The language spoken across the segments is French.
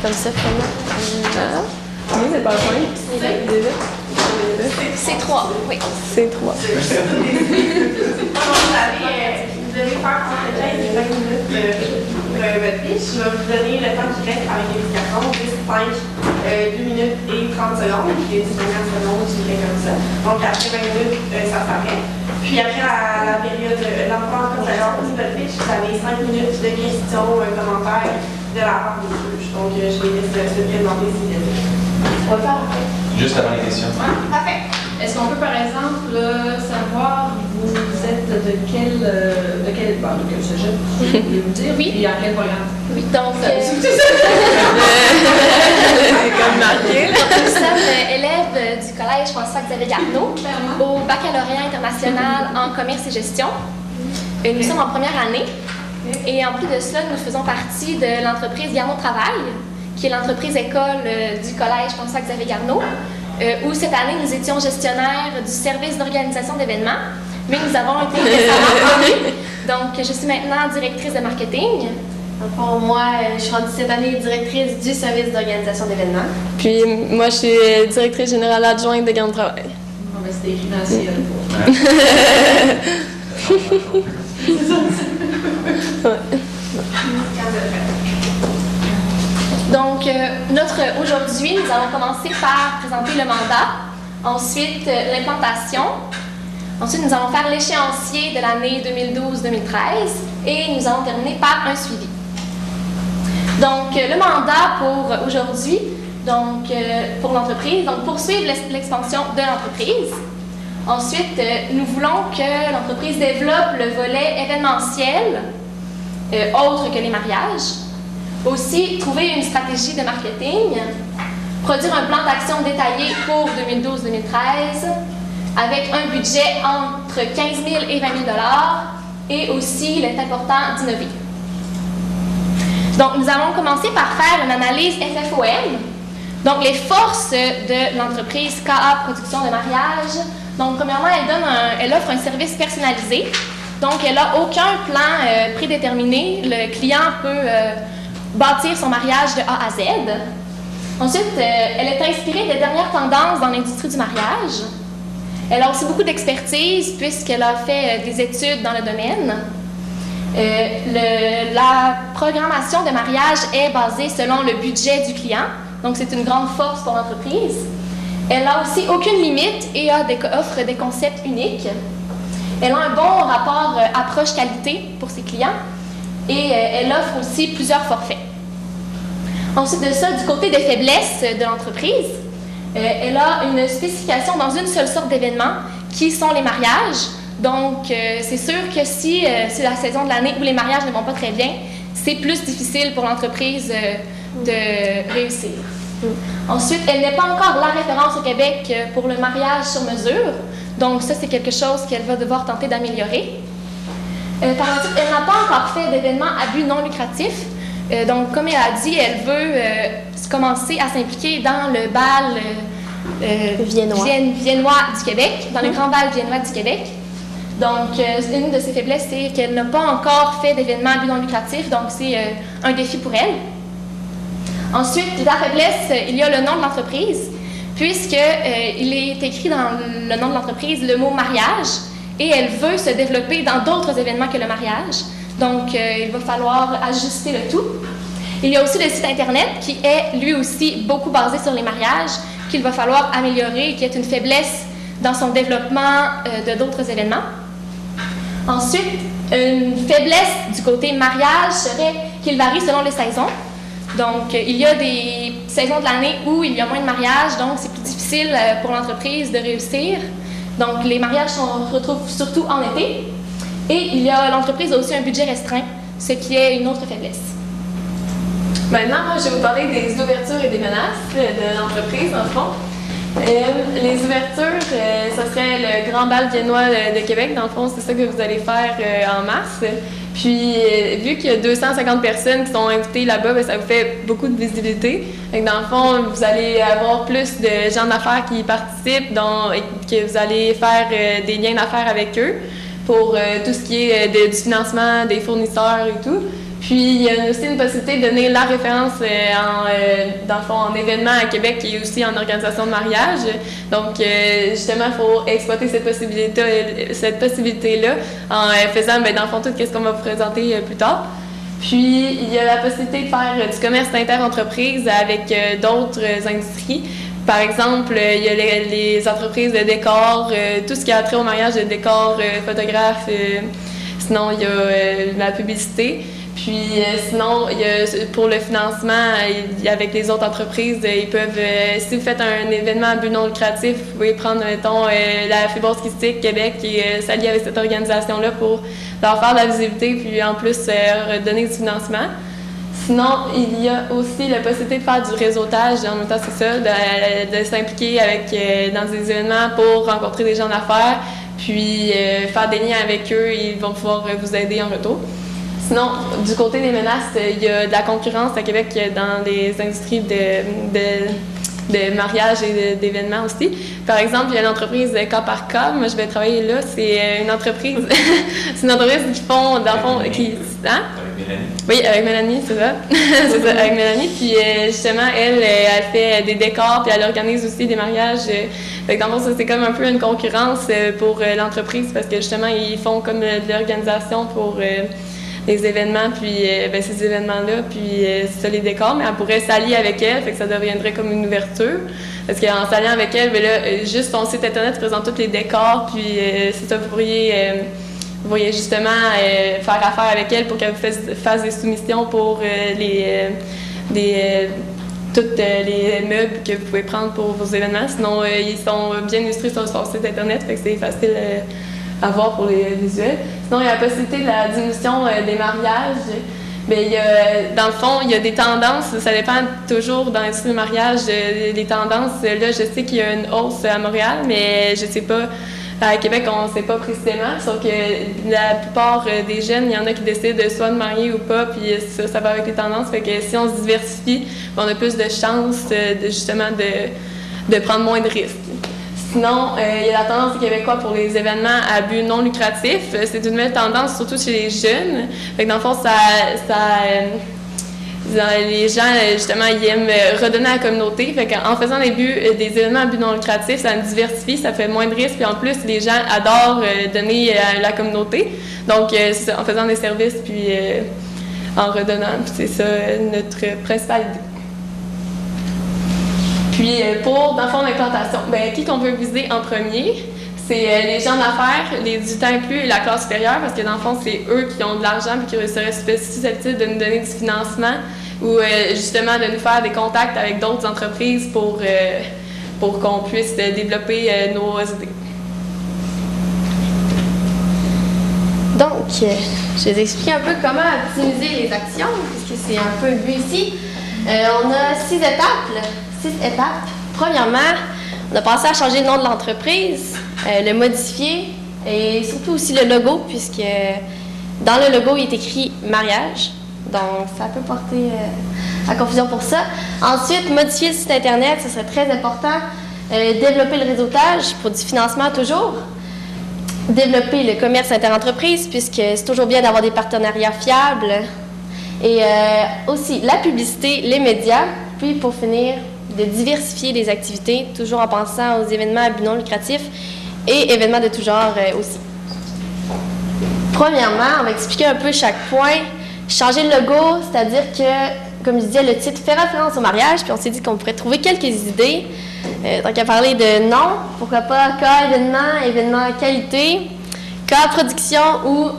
comme ça, finalement. Oui, c'est pas simple. C'est 3, oui. C'est 3. Vous devez faire entre 15 et 20 minutes votre pitch. Je vais vous donner le temps qui reste avec l'explication, 10, 5, 2 minutes et 30 secondes. Puis 10 secondes, je dirais comme ça. Donc après 20 minutes, ça s'arrête. Puis après la période, l'enfant, quand vous avez posé votre pitch, vous avez 5 minutes de questions, commentaires de la part des juges. Donc je les laisse se présenter s'ils veulent. On va faire après. Juste avant les questions. Ouais, parfait. Est-ce qu'on peut, par exemple, savoir, vous êtes de quel sujet? Vous me dire? Oui. Et à quel programme? Oui, donc, Comme marqué. nous sommes élèves du collège François-Xavier Garneau au baccalauréat international en commerce et gestion. Nous sommes en première année et en plus de cela, nous faisons partie de l'entreprise Garneau Travail, qui est l'entreprise école du collège François-Xavier Garneau, où cette année, nous étions gestionnaires du service d'organisation d'événements, mais nous avons été récemment promus. Donc, je suis maintenant directrice de marketing. Pour moi, je suis rendue cette année directrice du service d'organisation d'événements. Puis moi, je suis directrice générale adjointe de Garneau Travail. Bon, ben, c'était écrit dans le ciel. Donc, aujourd'hui, nous allons commencer par présenter le mandat, ensuite l'implantation, ensuite nous allons faire l'échéancier de l'année 2012-2013 et nous allons terminer par un suivi. Donc, le mandat pour aujourd'hui, donc pour l'entreprise, donc poursuivre l'expansion de l'entreprise. Ensuite, nous voulons que l'entreprise développe le volet événementiel, autre que les mariages. Aussi, trouver une stratégie de marketing, produire un plan d'action détaillé pour 2012-2013 avec un budget entre 15 000 et 20 000 $ et aussi, il est important d'innover. Donc, nous allons commencer par faire une analyse FFOM, donc les forces de l'entreprise KA Production de mariage. Donc, premièrement, elle offre un service personnalisé, donc elle n'a aucun plan prédéterminé. Le client peut bâtir son mariage de A à Z. Ensuite, elle est inspirée des dernières tendances dans l'industrie du mariage. Elle a aussi beaucoup d'expertise puisqu'elle a fait des études dans le domaine. La programmation de mariage est basée selon le budget du client, donc c'est une grande force pour l'entreprise. Elle n'a aussi aucune limite et offre des concepts uniques. Elle a un bon rapport approche-qualité pour ses clients. Et elle offre aussi plusieurs forfaits. Ensuite de ça, du côté des faiblesses de l'entreprise, elle a une spécification dans une seule sorte d'événements qui sont les mariages. Donc, c'est sûr que si c'est la saison de l'année où les mariages ne vont pas très bien, c'est plus difficile pour l'entreprise de réussir. Ensuite, elle n'est pas encore la référence au Québec pour le mariage sur mesure. Donc, ça, c'est quelque chose qu'elle va devoir tenter d'améliorer. Par la suite, elle n'a pas encore fait d'événements à but non lucratif. Donc, comme elle a dit, elle veut commencer à s'impliquer dans le bal viennois du Québec, dans le grand bal viennois du Québec. Donc, une de ses faiblesses, c'est qu'elle n'a pas encore fait d'événements à but non lucratif, donc c'est un défi pour elle. Ensuite, la faiblesse, il y a le nom de l'entreprise, puisqu'il est écrit dans le nom de l'entreprise le mot mariage. Et elle veut se développer dans d'autres événements que le mariage. Donc, il va falloir ajuster le tout. Il y a aussi le site Internet qui est lui aussi beaucoup basé sur les mariages, qu'il va falloir améliorer et qui est une faiblesse dans son développement de d'autres événements. Ensuite, une faiblesse du côté mariage serait qu'il varie selon les saisons. Donc, il y a des saisons de l'année où il y a moins de mariages, donc c'est plus difficile pour l'entreprise de réussir. Donc, les mariages se retrouvent surtout en été. Et l'entreprise a aussi un budget restreint, ce qui est une autre faiblesse. Maintenant, moi, je vais vous parler des ouvertures et des menaces de l'entreprise, en fond. Les ouvertures, ce serait le Grand Bal viennois de Québec. Dans le fond, c'est ça que vous allez faire en mars. Puis, vu qu'il y a 250 personnes qui sont invitées là-bas, bien, ça vous fait beaucoup de visibilité. Donc, dans le fond, vous allez avoir plus de gens d'affaires qui y participent, et que vous allez faire des liens d'affaires avec eux pour tout ce qui est du financement, des fournisseurs et tout. Puis, il y a aussi une possibilité de donner la référence dans le fond, en événement à Québec et aussi en organisation de mariage. Donc, justement, il faut exploiter cette possibilité-là en faisant, dans le fond, tout ce qu'on va vous présenter plus tard. Puis, il y a la possibilité de faire du commerce inter-entreprise avec d'autres industries. Par exemple, il y a les entreprises de décor, tout ce qui a trait au mariage, de décor, photographe, sinon il y a la publicité. Puis sinon, pour le financement, avec les autres entreprises, ils peuvent, si vous faites un événement à but non lucratif, vous pouvez prendre, mettons, la Fibrose Kystique Québec et s'allier avec cette organisation-là pour leur faire de la visibilité, puis en plus donner du financement. Sinon, il y a aussi la possibilité de faire du réseautage, en même temps c'est ça, de s'impliquer dans des événements pour rencontrer des gens d'affaires, puis faire des liens avec eux, ils vont pouvoir vous aider en retour. Sinon, du côté des menaces, il y a de la concurrence à Québec dans les industries de mariage et d'événements aussi. Par exemple, il y a l'entreprise Cas par Cas. Moi, je vais travailler là. C'est une entreprise, c'est une entreprise qui font, dans le fond, hein? Avec Mélanie. Oui, avec Mélanie, c'est ça. C'est ça, avec Mélanie. Puis justement, elle fait des décors, puis elle organise aussi des mariages. Fait que dans le fond, c'est comme un peu une concurrence pour l'entreprise parce que justement, ils font comme de l'organisation pour les événements, puis ces événements-là, puis c'est ça, les décors, mais elle pourrait s'allier avec elle, fait que ça deviendrait comme une ouverture. Parce qu'en s'alliant avec elle, bien là, juste son site internet présente tous les décors, puis c'est ça, vous pourriez justement faire affaire avec elle pour qu'elle vous fasse des soumissions pour tous les meubles que vous pouvez prendre pour vos événements. Sinon, ils sont bien illustrés sur son site internet, fait que c'est facile à voir pour les visuels. Sinon, il y a la possibilité de la diminution des mariages. Bien, dans le fond, il y a des tendances, ça dépend toujours dans l'industrie du mariage, des tendances. Là, je sais qu'il y a une hausse à Montréal, mais je ne sais pas, à Québec, on ne sait pas précisément, sauf que la plupart des jeunes, il y en a qui décident soit de marier ou pas, puis ça va avec les tendances. Fait que si on se diversifie, on a plus de chances justement de prendre moins de risques. Sinon, il y a la tendance des Québécois pour les événements à but non lucratif. C'est une nouvelle tendance, surtout chez les jeunes. Fait que dans le fond, les gens, justement, ils aiment redonner à la communauté. Fait qu'en faisant des événements à but non lucratif, ça diversifie, ça fait moins de risques. Puis en plus, les gens adorent donner à la communauté. Donc, c'est ça, en faisant des services, puis en redonnant. Puis c'est ça, notre principale idée. Puis dans le fond, l'implantation, qui qu'on veut viser en premier? C'est les gens d'affaires, les 18 ans et plus et la classe supérieure, parce que dans le fond, c'est eux qui ont de l'argent et qui seraient susceptibles de nous donner du financement ou justement de nous faire des contacts avec d'autres entreprises pour qu'on puisse développer nos idées. Donc, je vais vous expliquer un peu comment optimiser les actions, puisque c'est un peu le but ici. On a 6 étapes. Premièrement, on a pensé à changer le nom de l'entreprise, le modifier et surtout aussi le logo, puisque dans le logo, il est écrit « mariage ». Donc, ça peut porter à confusion pour ça. Ensuite, modifier le site Internet, ce serait très important. Développer le réseautage pour du financement toujours. Développer le commerce interentreprise, puisque c'est toujours bien d'avoir des partenariats fiables. Et aussi la publicité, les médias. Puis, pour finir, de diversifier les activités, toujours en pensant aux événements à but non lucratif et événements de tout genre aussi. Premièrement, on va expliquer un peu chaque point. Changer le logo, c'est-à-dire que, comme je disais, le titre fait référence au mariage, puis on s'est dit qu'on pourrait trouver quelques idées. Donc, à parler de nom, pourquoi pas cas événement qualité, cas production ou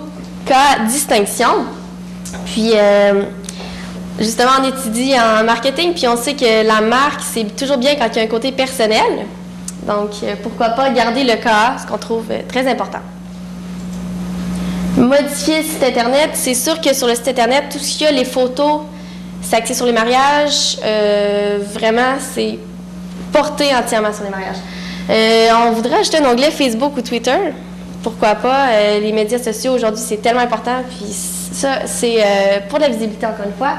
cas distinction. Puis, justement, on étudie en marketing, puis on sait que la marque, c'est toujours bien quand il y a un côté personnel. Donc, pourquoi pas garder le cas, ce qu'on trouve très important. Modifier le site Internet, c'est sûr que sur le site Internet, tout ce qu'il y a, les photos, c'est axé sur les mariages. Vraiment, c'est porté entièrement sur les mariages. On voudrait ajouter un onglet Facebook ou Twitter. Pourquoi pas? Les médias sociaux, aujourd'hui, c'est tellement important. Puis ça, c'est pour la visibilité, encore une fois.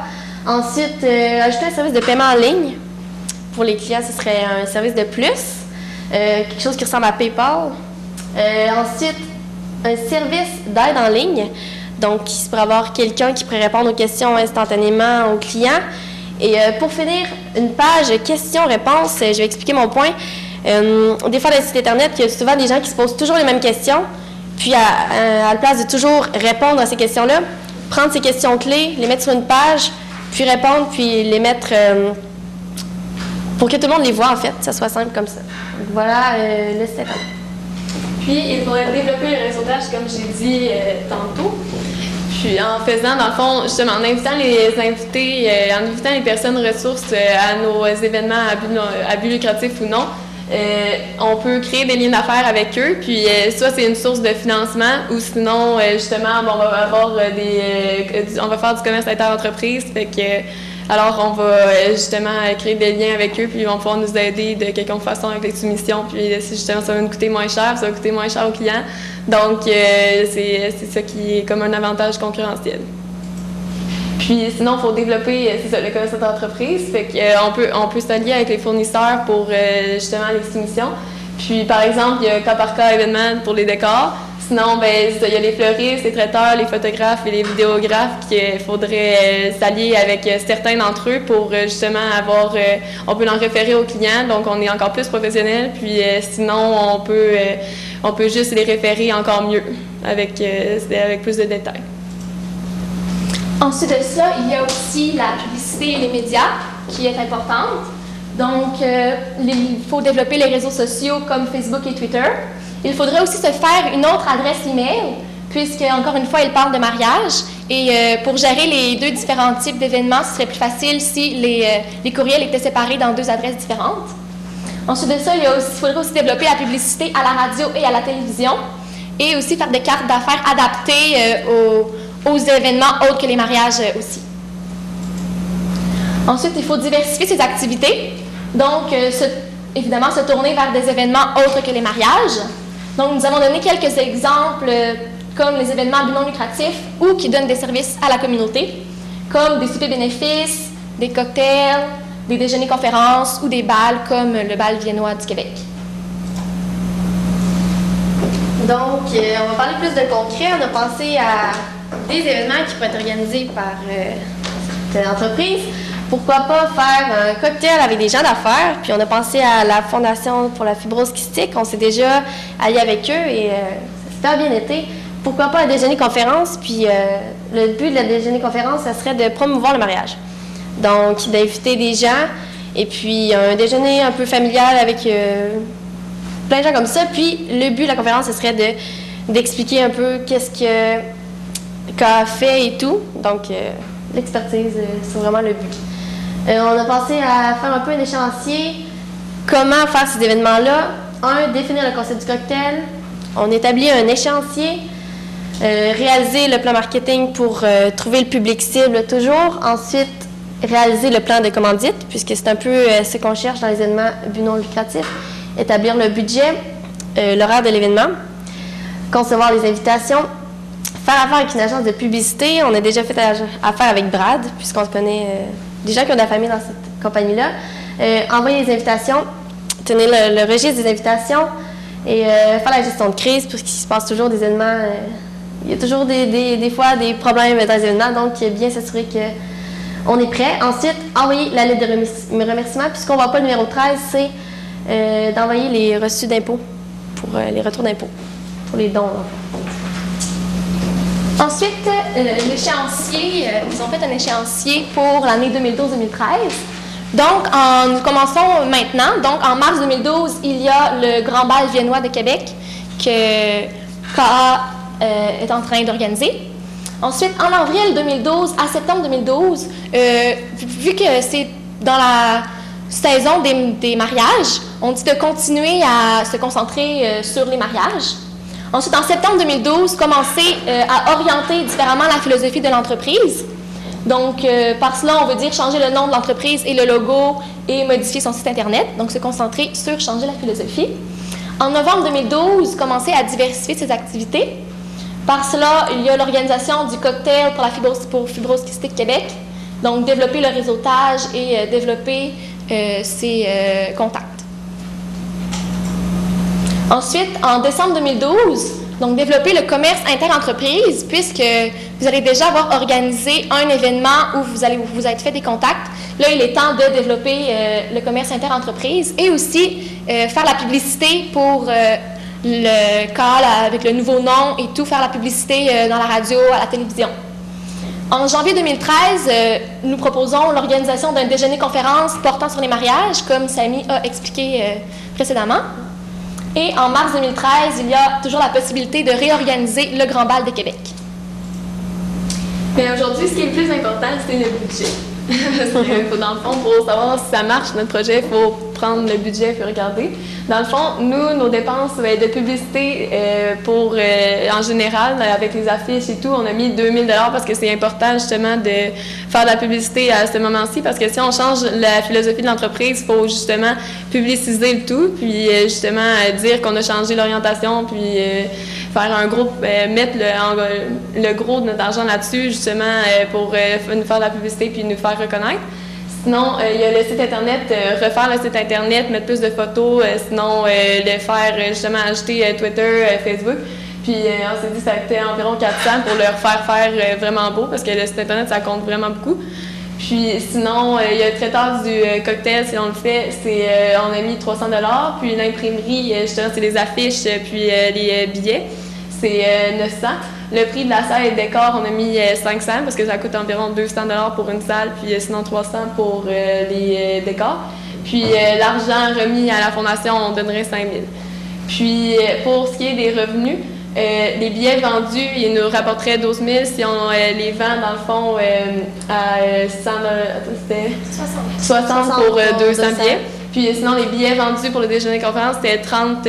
Ensuite, ajouter un service de paiement en ligne. Pour les clients, ce serait un service de plus. Quelque chose qui ressemble à PayPal. Ensuite, un service d'aide en ligne. Donc, il pourrait y avoir quelqu'un qui pourrait répondre aux questions instantanément aux clients. Et pour finir, une page questions-réponses, je vais expliquer mon point. Des fois, dans les sites Internet, il y a souvent des gens qui se posent toujours les mêmes questions. Puis, à la place de toujours répondre à ces questions-là, prendre ces questions clés, les mettre sur une page, puis répondre, puis les mettre pour que tout le monde les voit, en fait, que ça soit simple comme ça. Donc, voilà le site Internet. Puis, il faudrait développer le réseautage, comme j'ai dit tantôt. Puis, en faisant, dans le fond, justement, en invitant les invités, en invitant les personnes ressources à nos événements à but lucratif ou non, on peut créer des liens d'affaires avec eux, puis soit c'est une source de financement, ou sinon, justement, bon, on va avoir on va faire du commerce inter-entreprise, fait que alors on va justement créer des liens avec eux, puis ils vont pouvoir nous aider de quelque façon avec les soumissions, puis justement ça va nous coûter moins cher, ça va coûter moins cher aux clients, donc c'est ça qui est comme un avantage concurrentiel. Puis sinon, il faut développer, c'est ça, le commerce d'entreprise. Fait qu'on peut s'allier avec les fournisseurs pour justement les soumissions. Puis par exemple, il y a cas par cas événement pour les décors. Sinon, ben, il y a les fleuristes, les traiteurs, les photographes et les vidéographes qu'il faudrait s'allier avec certains d'entre eux pour justement avoir, on peut l'en référer aux clients, donc on est encore plus professionnel. Puis sinon, on peut juste les référer encore mieux avec plus de détails. Ensuite de ça, il y a aussi la publicité et les médias qui est importante. Donc, il faut développer les réseaux sociaux comme Facebook et Twitter. Il faudrait aussi se faire une autre adresse email, puisque, encore une fois, il parle de mariage. Et pour gérer les deux différents types d'événements, ce serait plus facile si les courriels étaient séparés dans deux adresses différentes. Ensuite de ça, il faudrait aussi développer la publicité à la radio et à la télévision, et aussi faire des cartes d'affaires adaptées aux événements autres que les mariages aussi. Ensuite, il faut diversifier ses activités. Donc, évidemment, se tourner vers des événements autres que les mariages. Donc, nous avons donné quelques exemples comme les événements à but non lucratif ou qui donnent des services à la communauté, comme des soupers bénéfices, des cocktails, des déjeuners-conférences ou des bals comme le bal viennois du Québec. Donc, on va parler plus de concret. On a pensé à des événements qui pourraient être organisés par cette entreprise. Pourquoi pas faire un cocktail avec des gens d'affaires? Puis on a pensé à la Fondation pour la fibrose kystique. On s'est déjà allié avec eux et ça a super bien été. Pourquoi pas un déjeuner-conférence? Puis le but de la déjeuner-conférence, ça serait de promouvoir le mariage. Donc, d'inviter des gens et puis un déjeuner un peu familial avec plein de gens comme ça. Puis le but de la conférence, ce serait d'expliquer un peu qu'est-ce qu'a fait et tout. Donc, l'expertise, c'est vraiment le but. On a pensé à faire un peu un échéancier. Comment faire ces événements-là? Définir le concept du cocktail. On établit un échéancier. Réaliser le plan marketing pour trouver le public cible toujours. Ensuite, réaliser le plan de commandite, puisque c'est un peu ce qu'on cherche dans les événements but non lucratif. Établir le budget, l'horaire de l'événement. Concevoir les invitations. Faire affaire avec une agence de publicité. On a déjà fait affaire avec Brad, puisqu'on se connaît des gens qui ont de la famille dans cette compagnie-là. Envoyer les invitations, tenir le registre des invitations et faire la gestion de crise, puisqu'il se passe toujours des événements. Il y a toujours des fois des problèmes dans les événements, donc bien s'assurer qu'on est prêt. Ensuite, envoyer la lettre de remerciement. Puisqu'on ne voit pas le numéro 13, c'est d'envoyer les reçus d'impôts pour les retours d'impôts, pour les dons. Ensuite, l'échéancier, ils ont fait un échéancier pour l'année 2012-2013. Donc, nous commençons maintenant. Donc, en mars 2012, il y a le Grand Bal viennois de Québec que KA est en train d'organiser. Ensuite, en avril 2012 à septembre 2012, vu que c'est dans la saison des mariages, on dit de continuer à se concentrer sur les mariages. Ensuite, en septembre 2012, commencer à orienter différemment la philosophie de l'entreprise. Donc, par cela, on veut dire changer le nom de l'entreprise et le logo et modifier son site Internet. Donc, se concentrer sur changer la philosophie. En novembre 2012, commencer à diversifier ses activités. Par cela, il y a l'organisation du cocktail pour fibrose kystique Québec. Donc, développer le réseautage et développer ses contacts. Ensuite, en décembre 2012, Donc, développer le commerce inter-entreprise, puisque vous allez déjà avoir organisé un événement où vous allez vous être fait des contacts. Là, il est temps de développer le commerce inter-entreprise et aussi faire la publicité pour le CAL avec le nouveau nom et tout, faire la publicité dans la radio, à la télévision. En janvier 2013, nous proposons l'organisation d'un déjeuner-conférence portant sur les mariages, comme Samy a expliqué précédemment. Et en mars 2013, il y a toujours la possibilité de réorganiser le Grand Bal de Québec. Mais aujourd'hui, ce qui est le plus important, c'est le budget. Parce que, dans le fond, pour savoir si ça marche, notre projet, il faut prendre le budget et regarder. Dans le fond, nous, nos dépenses de publicité en général, avec les affiches et tout, on a mis 2000 $ parce que c'est important justement de faire de la publicité à ce moment-ci, parce que si on change la philosophie de l'entreprise, il faut justement publiciser le tout, puis justement dire qu'on a changé l'orientation, puis faire un gros, mettre le gros de notre argent là-dessus, justement, pour nous faire de la publicité puis nous faire reconnaître. Sinon, il y a le site Internet, refaire le site Internet, mettre plus de photos, sinon le faire justement ajouter Twitter, Facebook. Puis on s'est dit que ça coûtait environ 400 pour le refaire faire vraiment beau, parce que le site Internet, ça compte vraiment beaucoup. Puis sinon, il y a le traiteur du cocktail, si on le fait, on a mis 300 $. Puis l'imprimerie, justement, c'est les affiches, puis les billets, c'est 900. Le prix de la salle et décor, on a mis 500 parce que ça coûte environ 200 $ pour une salle, puis sinon 300 pour les décors. Puis l'argent remis à la fondation, on donnerait 5 000. Puis pour ce qui est des revenus, les billets vendus, ils nous rapporteraient 12 000 si on les vend dans le fond à 100 $, c'était 60 pour 200 billets. Puis sinon, les billets vendus pour le déjeuner conférence, c'était 30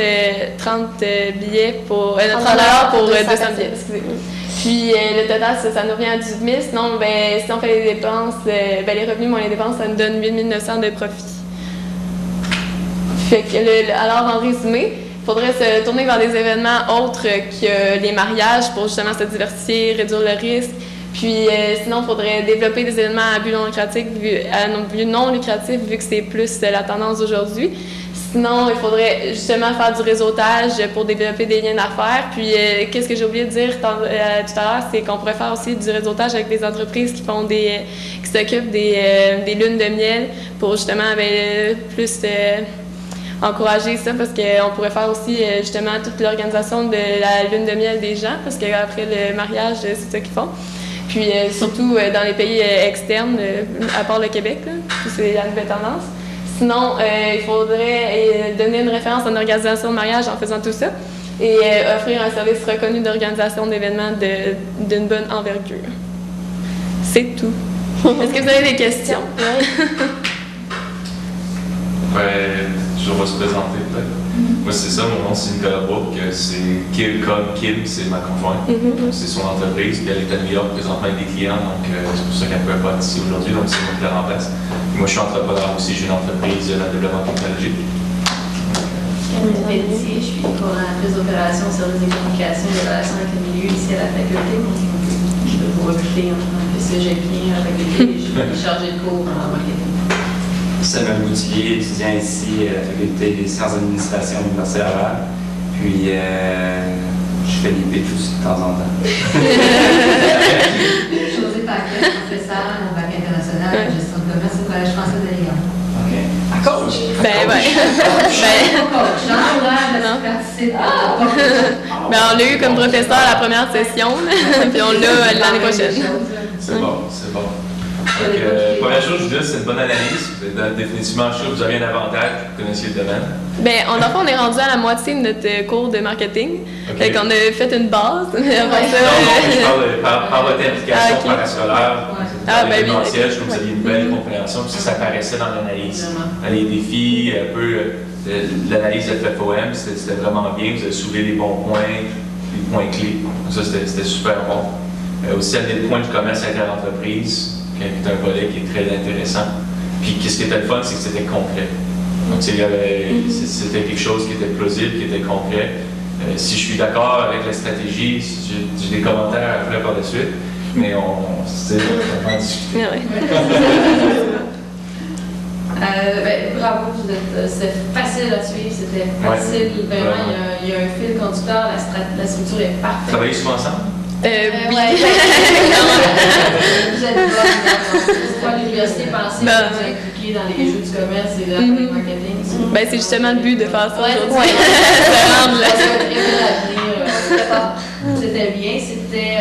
billets pour 30 $ pour 200 billets. Excusez. Puis le total, ça nous revient à 18 000. Sinon, si on fait les dépenses, les revenus moins les dépenses, ça nous donne 8 900 de profit. Fait que alors, en résumé, il faudrait se tourner vers des événements autres que les mariages pour justement se diversifier, réduire le risque. Puis sinon, il faudrait développer des événements à but non lucratif, vu que c'est plus la tendance d'aujourd'hui. Sinon, il faudrait justement faire du réseautage pour développer des liens d'affaires. Puis, qu'est-ce que j'ai oublié de dire tout à l'heure, c'est qu'on pourrait faire aussi du réseautage avec des entreprises qui s'occupent des lunes de miel pour justement plus encourager ça, parce qu'on pourrait faire aussi justement toute l'organisation de la lune de miel des gens, parce qu'après le mariage, c'est ça qu'ils font. Puis surtout dans les pays externes, à part le Québec, c'est la nouvelle tendance. Sinon, il faudrait donner une référence en organisation de mariage en faisant tout ça et offrir un service reconnu d'organisation d'événements d'une bonne envergure. C'est tout. Est-ce que vous avez des questions? Je vais se présenter peut-être. Moi, c'est ça, mon nom c'est Nicolas Bourque, c'est Kim, c'est ma conjointe. C'est son entreprise, puis elle est à New York présentement avec des clients, donc c'est pour ça qu'elle ne peut pas être ici aujourd'hui, donc c'est moi qui la remplace. Moi, je suis entrepreneur aussi, j'ai une entreprise de développement technologique. Camille Pelletier, je suis coordonnatrice d'opérations, services de communication et de relations avec le milieu ici à la faculté. Donc, je vais vous recruter en tant que cégepien à la faculté et je suis chargée de cours en marketing. Samuel Boutillier, étudiant ici à la faculté des sciences d'administration de l'Université Laval. Puis, je fais des pitchs de temps en temps. Josée Paquet, professeure au bac international en gestion de commerce au Collège français de Lyon. OK. Coach? On l'a eu comme professeur à la première session, puis on l'a l'année prochaine. C'est bon, c'est bon. Première chose, je vous dis, c'est une bonne analyse. Vous êtes définitivement sûr que vous avez un avantage, vous connaissiez le domaine. On est rendu à la moitié de notre cours de marketing. Okay. Fait qu'on a fait une base. Je parle par votre implication parascolaire, événementielle, je trouve que vous aviez une belle compréhension, puis ça paraissait dans l'analyse. Dans les défis, un peu, l'analyse de FFOM, c'était vraiment bien. Vous avez soulevé les bons points, les points clés. Ça, c'était super bon. Aussi, amener le point du commerce inter-entreprise, qui est un volet qui est très intéressant. Puis, ce qui était le fun, c'est que c'était concret. Donc, c'était quelque chose qui était plausible, qui était concret. Si je suis d'accord avec la stratégie, j'ai des commentaires à faire par la suite, mais on va en discuter. bravo, c'est facile à suivre, c'était facile, vraiment, il y a un fil conducteur, la structure est parfaite. Travaillez souvent ensemble? Oui. Vous êtes bonne, c'est pas l'université pensée que vous impliquez dans les jeux du commerce et dans le marketing. Ben, c'est justement le but de faire ça aujourd'hui. C'était bien, c'était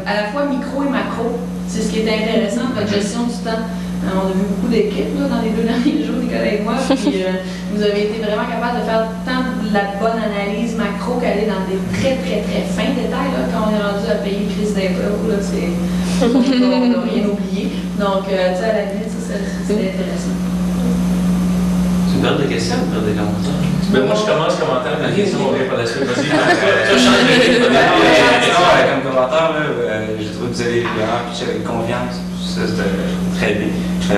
à la fois micro et macro. C'est ce qui était intéressant, votre gestion du temps. On a vu beaucoup d'équipes dans les 2 derniers jours, Nicolas et moi, puis vous avez été vraiment capable de faire tant de la bonne analyse macro qu'aller dans des très fins détails. Là, quand on est rendu à payer une crise d'impôt, on n'a rien oublié. Donc, tu sais, à la limite, c'était intéressant. Tu me donnes des questions ou des commentaires? Ben, moi, je commence commentaire, la question, on revient par la suite. Vas-y, tu changes de rythme. Comme commentaire, j'ai trouvé que vous avez vraiment pitché avec confiance. Ça, c'était très bien.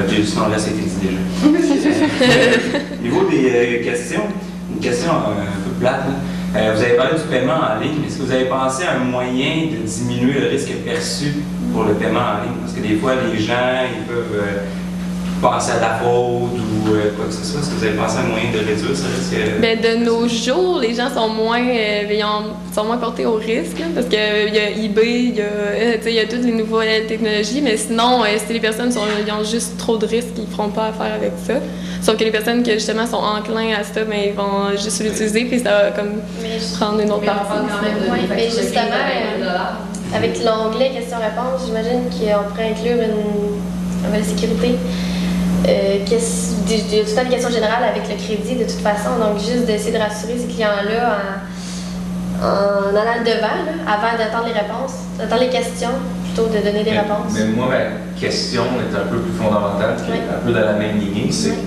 Puis sinon, là, ça a été dit déjà. Au niveau des questions, une question un peu plate. Vous avez parlé du paiement en ligne. Est-ce que vous avez pensé à un moyen de diminuer le risque perçu pour le paiement en ligne? Parce que des fois, les gens, ils peuvent penser à la fraude ou quoi que ce soit. Est-ce que vous avez pensé à un moyen de réduire ce risque? Ben, de nos jours, les gens sont moins portés au risque, là, parce qu'il y a eBay, il y a toutes les nouvelles technologies, mais sinon, si les personnes ils ont juste trop de risques, ils ne feront pas affaire avec ça. Sauf que les personnes qui justement sont enclins à ça, mais ils vont juste l'utiliser, puis ça va comme prendre une autre partie. On parle quand même de mais justement, avec l'onglet questions-réponses, j'imagine qu'on pourrait inclure une sécurité. Tout le temps des questions générales avec le crédit de toute façon, donc juste d'essayer de rassurer ces clients-là en allant devant, là, avant d'attendre les réponses, d'attendre les questions, plutôt de donner des réponses. Mais moi, ma question est un peu plus fondamentale, qui est un peu dans la même lignée, c'est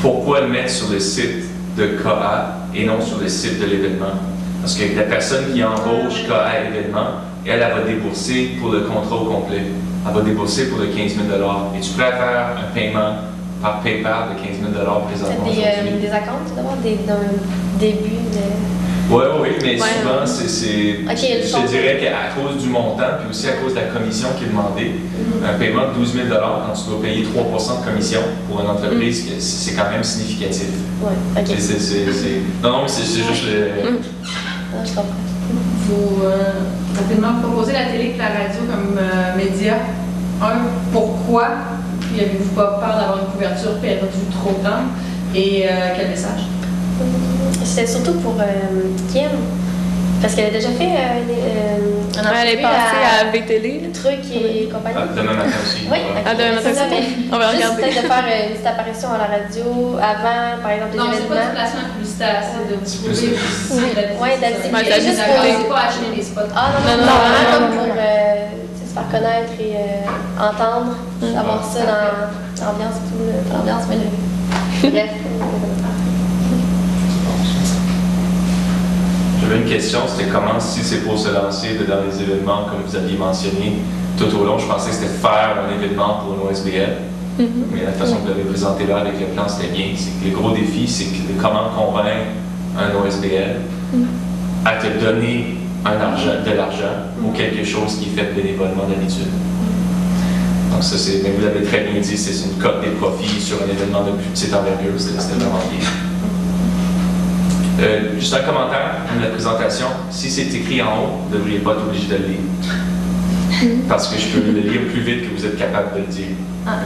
pourquoi le mettre sur le site de KA et non sur le site de l'événement? Parce que la personne qui embauche KA événement, elle va débourser pour le contrat au complet. Elle va débourser pour le 15 000 $. Et tu pourrais faire un paiement par PayPal de 15 000 $ présentement aujourd'hui. Des accounts, d'abord, d'un début de... Oui, mais souvent, je te dirais qu'à cause du montant, puis aussi à cause de la commission qui est demandée, un paiement de 12 000 $, quand tu dois payer 3 % de commission pour une entreprise, c'est quand même significatif. Oui, OK. Non, mais c'est juste le... Non, je comprends. Vous rapidement proposer la télé et la radio comme médias. Pourquoi? Puis avez-vous pas peur d'avoir une couverture perdue trop tard? Et quel message? C'était surtout pour Kim, parce qu'elle a déjà fait un entrevue elle est passée à VTL. Truc et compagnie. Demain matin aussi. Oui, demain matin aussi. On va regarder. Peut-être de faire une petite apparition à la radio avant, par exemple, des non, c'est pas événements. du placement publicitaire, c'est de vous trouver Oui, d'activité. Juste pour pas acheter des spots. Ah non, vraiment comme pour se faire connaître et entendre, avoir ça dans l'ambiance et tout, l'ambiance, mais bref. J'avais une question, c'était comment, si c'est pour se lancer dans les événements, comme vous aviez mentionné tout au long, je pensais que c'était faire un événement pour une OSBL. Mais la façon que vous l'avez présenté là avec le plan, c'était bien. C'est que le gros défi, c'est comment convaincre un OSBL à te donner de l'argent ou quelque chose qui est fait bénévolement d'habitude. Donc ça, mais vous l'avez très bien dit, c'est une cote des profits sur un événement de plus petite envergure, c'était vraiment bien. Juste un commentaire de la présentation. Si c'est écrit en haut, vous ne devriez pas être obligé de le lire. Parce que je peux le lire plus vite que vous êtes capable de le dire.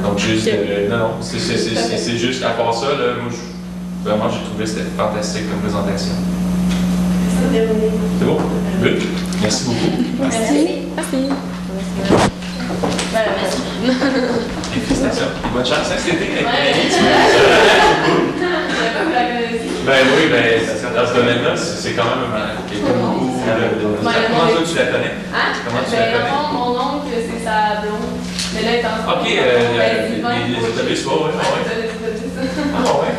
Donc juste, non, c'est juste, à part ça, là, moi, vraiment, j'ai trouvé que c'était fantastique comme présentation. C'est bon? Good. Merci beaucoup. Merci. Félicitations. Bonne chance cet été avec Ben oui, dans ce domaine-là, c'est quand même quelqu'un beaucoup. Comment toi tu la connais? Comment tu la connais? Mon oncle, c'est sa blonde. Mais là, il est en Ok, les autobus, oui. Ah ouais?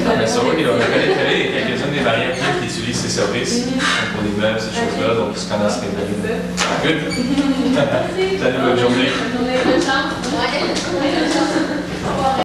Non, mais ça, oui, on connaît très bien quelques-unes des variantes qui utilisent ces services pour les meubles, ces choses-là, donc ils se connaissent très bien. Good. Salut, bonne journée. Bonne chance.